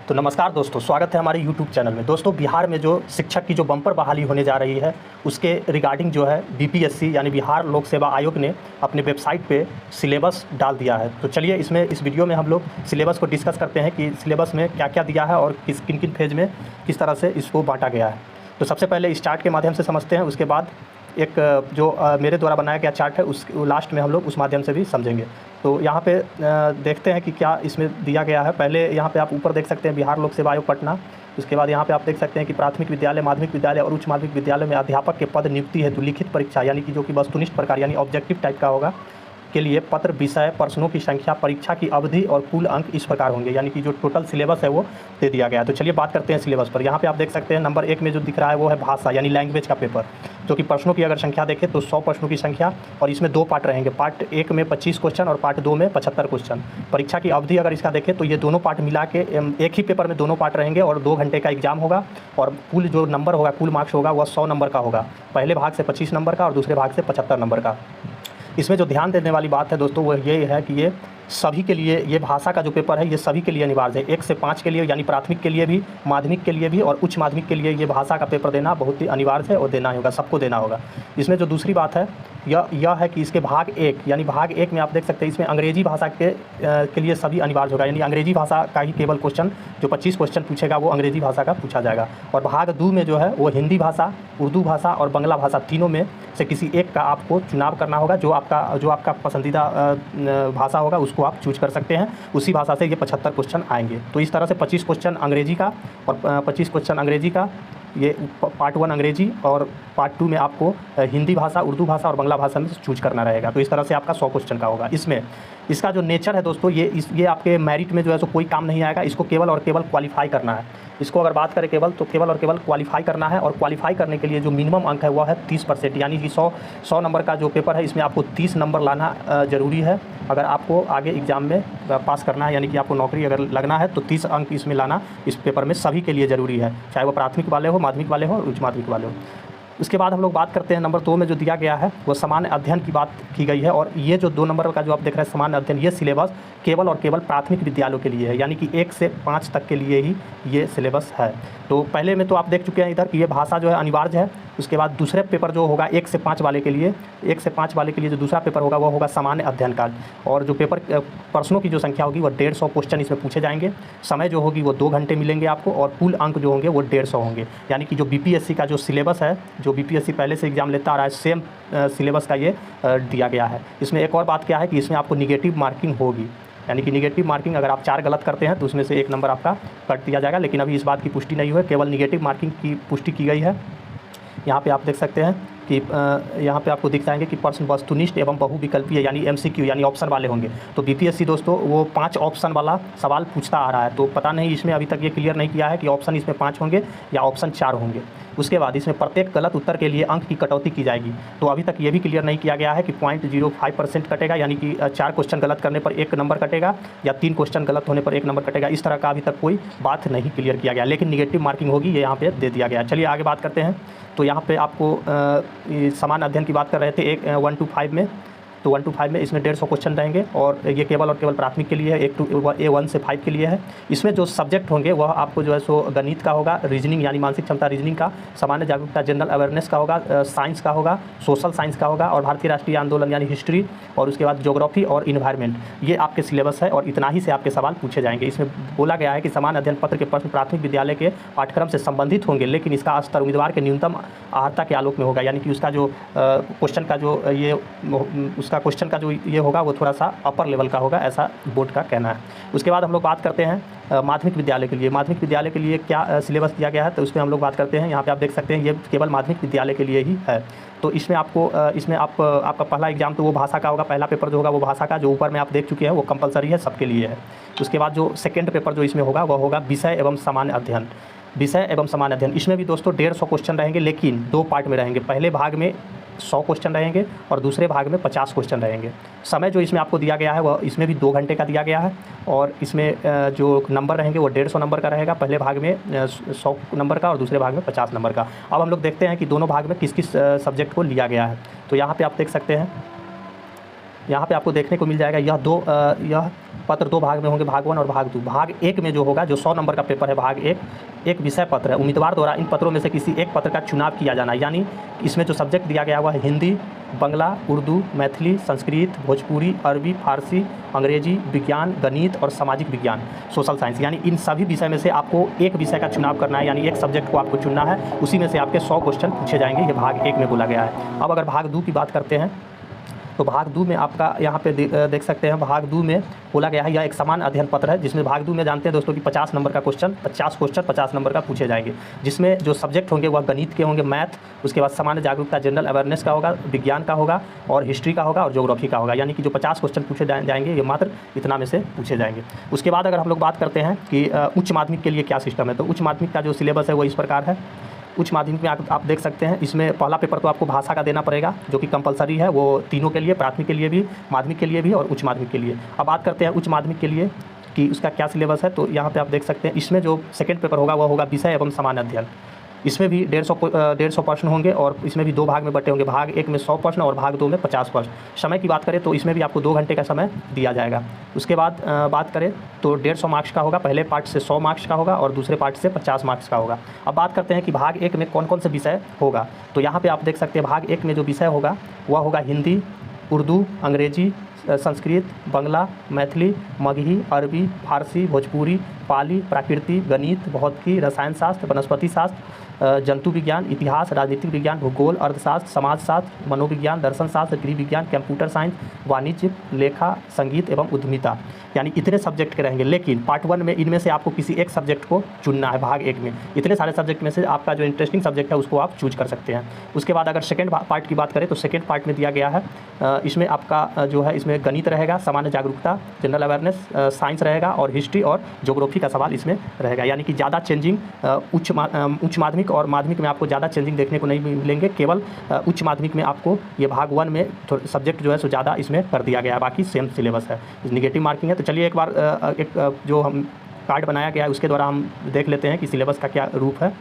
तो नमस्कार दोस्तों, स्वागत है हमारे YouTube चैनल में। दोस्तों, बिहार में जो शिक्षक की जो बम्पर बहाली होने जा रही है उसके रिगार्डिंग जो है बीपीएससी यानी बिहार लोक सेवा आयोग ने अपने वेबसाइट पे सिलेबस डाल दिया है। तो चलिए इस वीडियो में हम लोग सिलेबस को डिस्कस करते हैं कि सिलेबस में क्या क्या दिया है और किन किन फेज में किस तरह से इसको बांटा गया है। तो सबसे पहले स्टार्ट के माध्यम से समझते हैं, उसके बाद एक जो मेरे द्वारा बनाया गया चार्ट है उस लास्ट में हम लोग उस माध्यम से भी समझेंगे। तो यहाँ पे देखते हैं कि क्या इसमें दिया गया है। पहले यहाँ पे आप ऊपर देख सकते हैं बिहार लोक सेवा आयोग पटना। उसके बाद यहाँ पे आप देख सकते हैं कि प्राथमिक विद्यालय, माध्यमिक विद्यालय और उच्च माध्यमिक विद्यालय में अध्यापक के पद नियुक्ति हेतु लिखित परीक्षा यानी कि जो कि वस्तुनिष्ठ प्रकार यानी ऑब्जेक्टिव टाइप का होगा के लिए पत्र, विषय, प्रश्नों की संख्या, परीक्षा की अवधि और कुल अंक इस प्रकार होंगे। यानी कि जो टोटल सिलेबस है वो दे दिया गया है। तो चलिए बात करते हैं सिलेबस पर। यहाँ पे आप देख सकते हैं नंबर 1 में जो दिख रहा है वो है भाषा यानी लैंग्वेज का पेपर, जो कि प्रश्नों की अगर संख्या देखें तो 100 प्रश्नों की संख्या और इसमें 2 पार्ट रहेंगे। पार्ट 1 में 25 क्वेश्चन और पार्ट 2 में 75 क्वेश्चन। परीक्षा की अवधि अगर इसका देखें तो ये दोनों पार्ट मिला के एक ही पेपर में दोनों पार्ट रहेंगे और 2 घंटे का एग्जाम होगा और कुल जो नंबर होगा, कुल मार्क्स होगा वह 100 नंबर का होगा। पहले भाग से 25 नंबर का और दूसरे भाग से 75 नंबर का। इसमें जो ध्यान देने वाली बात है दोस्तों वो ये है कि ये सभी के लिए, ये भाषा का जो पेपर है ये सभी के लिए अनिवार्य है। 1 से 5 के लिए यानी प्राथमिक के लिए भी, माध्यमिक के लिए भी और उच्च माध्यमिक के लिए ये भाषा का पेपर देना बहुत ही अनिवार्य है और देना होगा, सबको देना होगा। इसमें जो दूसरी बात है यह है कि इसके भाग 1 यानी भाग 1 में आप देख सकते हैं इसमें अंग्रेजी भाषा के लिए सभी अनिवार्य होगा। यानी अंग्रेजी भाषा का ही केवल क्वेश्चन, जो 25 क्वेश्चन पूछेगा वो अंग्रेजी भाषा का पूछा जाएगा। और भाग 2 में जो है वो हिंदी भाषा, उर्दू भाषा और बांग्ला भाषा तीनों में से किसी एक का आपको चुनाव करना होगा। जो आपका पसंदीदा भाषा होगा उसको आप चूज कर सकते हैं। उसी भाषा से ये 75 क्वेश्चन आएंगे। तो इस तरह से 25 क्वेश्चन अंग्रेजी का और 25 क्वेश्चन अंग्रेजी का, ये पार्ट 1 अंग्रेजी और पार्ट 2 में आपको हिंदी भाषा, उर्दू भाषा और बांग्ला भाषा में चूज करना रहेगा। तो इस तरह से आपका 100 क्वेश्चन का होगा। इसमें इसका जो नेचर है दोस्तों ये आपके मेरिट में जो है सो कोई काम नहीं आएगा। इसको केवल और केवल क्वालिफाई करना है। इसको अगर बात करें केवल और केवल क्वालिफाई करना है और क्वालिफाई करने के लिए जो मिनिमम अंक है वह है 30%। यानी कि 100 नंबर का जो पेपर है इसमें आपको 30 नंबर लाना ज़रूरी है। अगर आपको आगे एग्ज़ाम में पास करना है यानी कि आपको नौकरी अगर लगना है तो 30 अंक इसमें लाना इस पेपर में सभी के लिए ज़रूरी है, चाहे वो प्राथमिक वाले हो, माध्यमिक वाले हो और उच्च माध्यमिक वाले हो। उसके बाद हम लोग बात करते हैं नंबर 2 में जो दिया गया है वो सामान्य अध्ययन की बात की गई है। और ये जो 2 नंबर का जो आप देख रहे हैं सामान्य अध्ययन, ये सिलेबस केवल और केवल प्राथमिक विद्यालयों के लिए है। यानी कि 1 से 5 तक के लिए ही ये सिलेबस है। तो पहले में तो आप देख चुके हैं इधर कि ये भाषा जो है अनिवार्य है। उसके बाद दूसरे पेपर जो होगा 1 से 5 वाले के लिए, 1 से 5 वाले के लिए जो दूसरा पेपर होगा वो होगा सामान्य अध्ययन का। और जो पेपर प्रश्नों की जो संख्या होगी वो 150 क्वेश्चन इसमें पूछे जाएंगे। समय जो होगी वो 2 घंटे मिलेंगे आपको और कुल अंक जो होंगे वो 150 होंगे। यानी कि जो बीपीएससी का जो सिलेबस है, जो बीपीएससी पहले से एग्जाम लेता आ रहा है, सेम सिलेबस का ये दिया गया है। इसमें एक और बात क्या है कि इसमें आपको निगेटिव मार्किंग होगी। यानी कि निगेटिव मार्किंग अगर आप 4 गलत करते हैं तो उसमें से 1 नंबर आपका कट दिया जाएगा। लेकिन अभी इस बात की पुष्टि नहीं हुई है, केवल निगेटिव मार्किंग की पुष्टि की गई है। यहाँ पे आप देख सकते हैं कि यहाँ पे आपको दिख जाएंगे कि प्रश्न वस्तुनिष्ठ एवं बहुविकल्पीय यानी एमसीक्यू यानी ऑप्शन वाले होंगे। तो बीपीएससी दोस्तों वो 5 ऑप्शन वाला सवाल पूछता आ रहा है। तो पता नहीं इसमें अभी तक ये क्लियर नहीं किया है कि ऑप्शन इसमें 5 होंगे या ऑप्शन 4 होंगे। उसके बाद इसमें प्रत्येक गलत उत्तर के लिए अंक की कटौती की जाएगी। तो अभी तक ये भी क्लियर नहीं किया गया है कि 0.05% कटेगा, यानी कि 4 क्वेश्चन गलत करने पर 1 नंबर कटेगा या 3 क्वेश्चन गलत होने पर 1 नंबर कटेगा। इस तरह का अभी तक कोई बात नहीं क्लियर किया गया, लेकिन निगेटिव मार्किंग होगी ये यहाँ पे दे दिया गया। चलिए आगे बात करते हैं। तो यहाँ पे आपको सामान्य अध्ययन की बात कर रहे थे 1 to 5 में। तो 1 to 5 में इसमें 150 क्वेश्चन रहेंगे और ये केवल और केवल प्राथमिक के लिए है। A1 से 5 के लिए है। इसमें जो सब्जेक्ट होंगे वह आपको जो है सो गणित का होगा, रीजनिंग यानी मानसिक क्षमता रीजनिंग का, सामान्य जागरूकता जनरल अवेयरनेस का होगा, साइंस का होगा, सोशल साइंस का होगा और भारतीय राष्ट्रीय आंदोलन यानी हिस्ट्री और उसके बाद ज्योग्राफी और इन्वायरमेंट। ये आपके सिलेबस है और इतना ही से आपके सवाल पूछे जाएंगे। इसमें बोला गया है कि सामान्य अध्ययन पत्र के प्रश्न प्राथमिक विद्यालय के पाठ्यक्रम से संबंधित होंगे, लेकिन इसका स्तर उम्मीदवार के न्यूनतम अर्हता के आलोक में होगा। यानी कि उसका जो क्वेश्चन का जो ये होगा वो थोड़ा सा अपर लेवल का होगा, ऐसा बोर्ड का कहना है। उसके बाद हम लोग बात करते हैं माध्यमिक विद्यालय के लिए। माध्यमिक विद्यालय के लिए क्या सिलेबस दिया गया है तो उसमें हम लोग बात करते हैं। यहाँ पे आप देख सकते हैं ये केवल माध्यमिक विद्यालय के लिए ही है। तो इसमें आपका पहला एग्जाम तो वो भाषा का होगा। पहला पेपर जो होगा वो भाषा का, जो ऊपर में आप देख चुके हैं वो कंपलसरी है, सबके लिए है। उसके बाद जो सेकेंड पेपर जो इसमें होगा वह होगा विषय एवं सामान्य अध्ययन। विषय एवं सामान्य अध्ययन इसमें भी दोस्तों 150 क्वेश्चन रहेंगे, लेकिन 2 पार्ट में रहेंगे। पहले भाग में 100 क्वेश्चन रहेंगे और दूसरे भाग में 50 क्वेश्चन रहेंगे। समय जो इसमें आपको दिया गया है वह इसमें भी 2 घंटे का दिया गया है और इसमें जो नंबर रहेंगे वो 150 नंबर का रहेगा। पहले भाग में 100 नंबर का और दूसरे भाग में 50 नंबर का। अब हम लोग देखते हैं कि दोनों भाग में किस किस सब्जेक्ट को लिया गया है। तो यहाँ पे आप देख सकते हैं, यहाँ पे आपको देखने को मिल जाएगा यह पत्र 2 भाग में होंगे, भाग 1 और भाग 2। भाग 1 में जो होगा, जो 100 नंबर का पेपर है, भाग 1 एक विषय पत्र है। उम्मीदवार द्वारा इन पत्रों में से किसी एक पत्र का चुनाव किया जाना है, यानी इसमें जो सब्जेक्ट दिया गया हुआ है हिंदी, बंगला, उर्दू, मैथिली, संस्कृत, भोजपुरी, अरबी, फारसी, अंग्रेजी, विज्ञान, गणित और सामाजिक विज्ञान, सोशल साइंस, यानी इन सभी विषय में से आपको एक विषय का चुनाव करना है, यानी एक सब्जेक्ट को आपको चुनना है। उसी में से आपके 100 क्वेश्चन पूछे जाएंगे। ये भाग 1 में बोला गया है। अब अगर भाग 2 की बात करते हैं तो भाग 2 में आपका यहाँ पे देख सकते हैं, भाग 2 में बोला गया है यह एक समान अध्ययन पत्र है, जिसमें भाग 2 में जानते हैं दोस्तों कि 50 नंबर का क्वेश्चन 50 नंबर का पूछे जाएंगे, जिसमें जो सब्जेक्ट होंगे वह गणित के होंगे, मैथ, उसके बाद सामान्य जागरूकता जनरल अवेयरनेस का होगा, विज्ञान का होगा और हिस्ट्री का होगा और ज्योग्राफी का होगा, यानी कि जो 50 क्वेश्चन पूछे जाएंगे ये मात्र इतना में से पूछे जाएंगे। उसके बाद अगर हम लोग बात करते हैं कि उच्च माध्यमिक के लिए क्या सिस्टम है, तो उच्च माध्यमिक का जो सिलेबस है वो इस प्रकार है। उच्च माध्यमिक में आप देख सकते हैं, इसमें पहला पेपर तो आपको भाषा का देना पड़ेगा, जो कि कंपलसरी है, वो तीनों के लिए, प्राथमिक के लिए भी, माध्यमिक के लिए भी और उच्च माध्यमिक के लिए। अब बात करते हैं उच्च माध्यमिक के लिए कि उसका क्या सिलेबस है, तो यहाँ पे आप देख सकते हैं इसमें जो सेकंड पेपर होगा वह होगा विषय एवं सामान्य अध्ययन। इसमें भी 150 प्रश्न होंगे और इसमें भी 2 भाग में बटे होंगे, भाग 1 में 100 प्रश्न और भाग 2 में 50 प्रश्न। समय की बात करें तो इसमें भी आपको 2 घंटे का समय दिया जाएगा। उसके बाद बात करें तो 150 मार्क्स का होगा, पहले पार्ट से 100 मार्क्स का होगा और दूसरे पार्ट से 50 मार्क्स का होगा। अब बात करते हैं कि भाग 1 में कौन कौन से विषय होगा, तो यहाँ पर आप देख सकते हैं भाग 1 में जो विषय होगा वह होगा हिंदी, उर्दू, अंग्रेजी, संस्कृत, बंगला, मैथिली, मगही, अरबी, फारसी, भोजपुरी, पाली, प्राकृति, गणित, भौतिकी, रसायन शास्त्र, वनस्पति शास्त्र, जंतु विज्ञान, इतिहास, राजनीतिक विज्ञान, भूगोल, अर्थशास्त्र, समाजशास्त्र, मनोविज्ञान, दर्शन शास्त्र, गृह विज्ञान, कंप्यूटर साइंस, वाणिज्य, लेखा, संगीत एवं उद्यमिता, यानी इतने सब्जेक्ट के रहेंगे। लेकिन पार्ट 1 में इनमें से आपको किसी एक सब्जेक्ट को चुनना है। भाग 1 में इतने सारे सब्जेक्ट में से आपका जो इंटरेस्टिंग सब्जेक्ट है उसको आप चूज कर सकते हैं। उसके बाद अगर सेकेंड पार्ट की बात करें तो सेकेंड पार्ट में दिया गया है, इसमें आपका जो है इसमें गणित रहेगा, सामान्य जागरूकता, जनरल अवेयरनेस, साइंस रहेगा और हिस्ट्री और ज्योग्राफी का सवाल इसमें रहेगा, यानी कि ज़्यादा चेंजिंग उच्च माध्यमिक और माध्यमिक में आपको ज़्यादा चेंजिंग देखने को नहीं मिलेंगे। केवल उच्च माध्यमिक में आपको ये भाग 1 में सब्जेक्ट जो है सो ज़्यादा इसमें कर दिया गया है, बाकी सेम सिलेबस है, निगेटिव मार्किंग है। तो चलिए एक बार जो हम कार्ड बनाया गया है उसके द्वारा हम देख लेते हैं कि सिलेबस का क्या रूप है।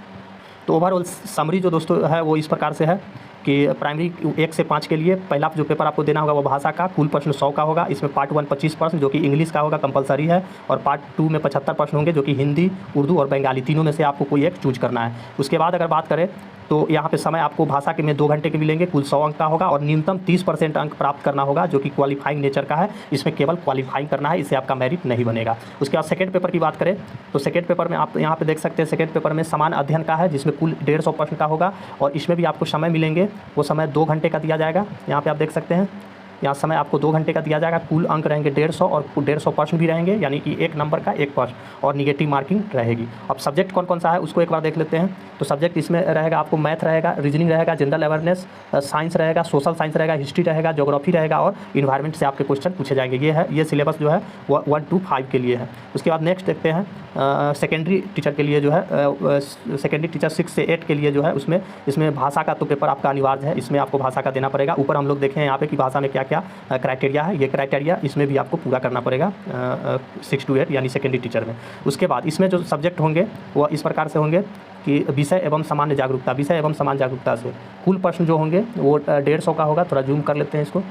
तो ओवरऑल समरी जो दोस्तों है वो इस प्रकार से है कि प्राइमरी 1 से 5 के लिए पहला जो पेपर आपको देना होगा वो भाषा का, कुल प्रश्न 100 का होगा। इसमें पार्ट 1 25 प्रश्न जो कि इंग्लिश का होगा, कंपलसरी है, और पार्ट 2 में 75 प्रश्न होंगे जो कि हिंदी, उर्दू और बंगाली, तीनों में से आपको कोई एक चूज करना है। उसके बाद अगर बात करें तो यहाँ पे समय आपको भाषा के में 2 घंटे के मिलेंगे, कुल 100 अंक का होगा और न्यूनतम 30% अंक प्राप्त करना होगा जो कि क्वालिफाइंग नेचर का है। इसमें केवल क्वालिफाइंग करना है, इससे आपका मेरिट नहीं बनेगा। उसके बाद सेकंड पेपर की बात करें तो सेकंड पेपर में आप यहाँ पे देख सकते हैं, सेकंड पेपर में समान अध्ययन का है जिसमें कुल 150 प्रश्न का होगा और इसमें भी आपको समय मिलेंगे, वो समय 2 घंटे का दिया जाएगा। यहाँ पर आप देख सकते हैं, यहाँ समय आपको 2 घंटे का दिया जाएगा। कुल अंक रहेंगे 150 और 150 प्रश्न भी रहेंगे, यानी कि 1 नंबर का 1 प्रश्न और निगेटिव मार्किंग रहेगी। अब सब्जेक्ट कौन कौन सा है उसको एक बार देख लेते हैं। तो सब्जेक्ट इसमें रहेगा आपको मैथ रहेगा, रीजनिंग रहेगा, जनरल अवेयरनेस, साइंस रहेगा, सोशल साइंस रहेगा, हिस्ट्री रहेगा, ज्योग्राफी रहेगा और इन्वायरमेंट से आपके क्वेश्चन पूछे जाएंगे। ये है, ये सिलेबस जो है वो 1 to 5 के लिए है। उसके बाद नेक्स्ट देखते हैं सेकेंडरी टीचर के लिए जो है, सेकेंडरी टीचर 6 से 8 के लिए जो है इसमें भाषा का तो पेपर आपका अनिवार्य है, इसमें आपको भाषा का देना पड़ेगा। ऊपर हम लोग देखें यहाँ पे कि भाषा में क्या क्या क्राइटेरिया है, ये क्राइटेरिया इसमें भी आपको पूरा करना पड़ेगा 6 to 8 यानी सेकेंडरी टीचर में। उसके बाद इसमें जो सब्जेक्ट होंगे वो इस प्रकार से होंगे कि विषय एवं सामान्य जागरूकता, विषय एवं सामान्य जागरूकता से कुल प्रश्न जो होंगे वो 150 का होगा। थोड़ा जूम कर लेते हैं इसको।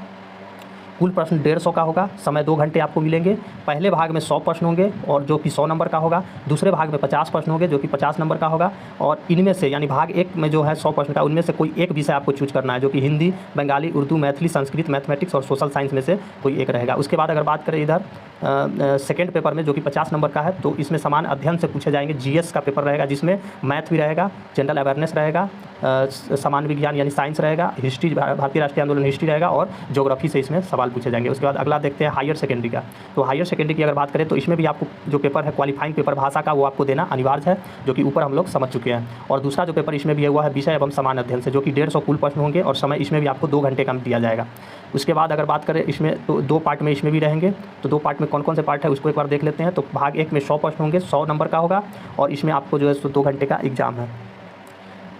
कुल प्रश्न 150 का होगा, समय 2 घंटे आपको मिलेंगे। पहले भाग में 100 प्रश्न होंगे और जो कि 100 नंबर का होगा, दूसरे भाग में 50 प्रश्न होंगे जो कि 50 नंबर का होगा और इनमें से यानी भाग 1 में जो है 100 प्रश्न का, उनमें से कोई एक विषय आपको चूज करना है जो कि हिंदी, बंगाली, उर्दू, मैथिली, संस्कृत, मैथमेटिक्स और सोशल साइंस में से कोई एक रहेगा। उसके बाद अगर बात करें इधर सेकेंड पेपर में जो कि 50 नंबर का है, तो इसमें समान अध्ययन से पूछे जाएंगे। जीएस का पेपर रहेगा जिसमें मैथ भी रहेगा, जनरल अवेयरनेस रहेगा, सामान्य विज्ञान यानी साइंस रहेगा, हिस्ट्री, भारतीय राष्ट्रीय आंदोलन हिस्ट्री रहेगा और ज्योग्राफी से इसमें सवाल पूछे जाएंगे। उसके बाद अगला देखते हैं हायर सेकेंडरी का। तो हायर सेकेंडरी की अगर बात करें तो इसमें भी आपको जो पेपर है क्वालिफाइंग पेपर भाषा का वो आपको देना अनिवार्य है, जो कि ऊपर हम लोग समझ चुके हैं। और दूसरा जो पेपर इसमें भी हुआ है विषय एवं समान अध्ययन से, जो कि 150 कुल प्रश्न होंगे और समय इसमें भी आपको 2 घंटे का दिया जाएगा। उसके बाद अगर बात करें इसमें तो 2 पार्ट में इसमें भी रहेंगे। तो 2 पार्ट में कौन कौन से पार्ट है उसको एक बार देख लेते हैं। तो भाग 1 में 100 प्रश्न होंगे, 100 नंबर का होगा और इसमें आपको जो है 2 घंटे का एग्जाम है।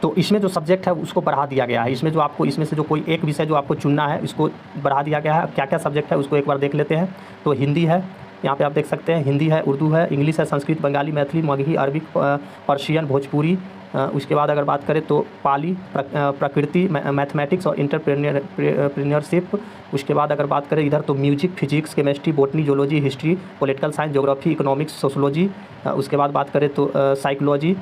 तो इसमें जो सब्जेक्ट है उसको बढ़ा दिया गया है। इसमें जो आपको इसमें से जो कोई एक विषय जो आपको चुनना है इसको बढ़ा दिया गया है। क्या क्या सब्जेक्ट है उसको एक बार देख लेते हैं। तो हिंदी है, यहाँ पे आप देख सकते हैं, हिंदी है, उर्दू है, इंग्लिश है, संस्कृत, बंगाली, मैथिली, मगही, अरबिक, पर्शियन, भोजपुरी, उसके बाद अगर बात करें तो पाली प्रकृति मैथमेटिक्स और एंटरप्रेन्योरशिप। उसके बाद अगर बात करें इधर तो music, physics, chemistry, botany, zoology, history, political science, geography, economics, sociology. उसके बाद बात करें तो साइकोलॉजी।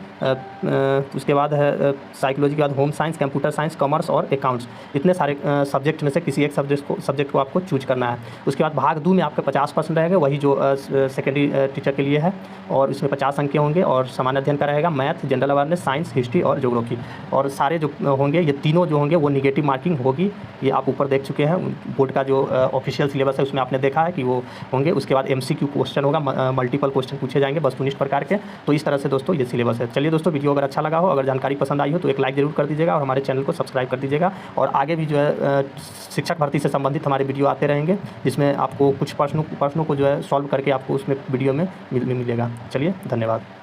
उसके बाद है साइकोलॉजी के बाद home science, computer science, commerce और अकाउंट्स। इतने सारे सब्जेक्ट में से किसी एक सब्जेक्ट को आपको चूज करना है। उसके बाद भाग 2 में आपके 50% रहेगा, वही जो सेकेंडरी टीचर के लिए है, और इसमें 50 अंक होंगे और सामान्य अध्ययन का रहेगा, math, general awareness, science, history और ज्योग्राफी। और सारे जो होंगे ये तीनों जो होंगे वो निगेटिव मार्किंग होगी। ये आप ऊपर देख चुके हैं, बोर्ड का जो ऑफिशियल सिलेबस है उसमें आपने देखा है कि वो होंगे। उसके बाद MCQ क्वेश्चन होगा, मल्टीपल क्वेश्चन पूछे जाएंगे वस्तुनिष्ठ प्रकार के। तो इस तरह से दोस्तों ये सिलेबस है। चलिए दोस्तों, वीडियो अगर अच्छा लगा हो, अगर जानकारी पसंद आई हो तो एक लाइक जरूर कर दीजिएगा और हमारे चैनल को सब्सक्राइब कर दीजिएगा। और आगे भी जो है शिक्षक भर्ती से संबंधित हमारे वीडियो आते रहेंगे, जिसमें आपको कुछ प्रश्नों को जो है सॉल्व करके आपको उसमें वीडियो में मिलेगा। चलिए, धन्यवाद।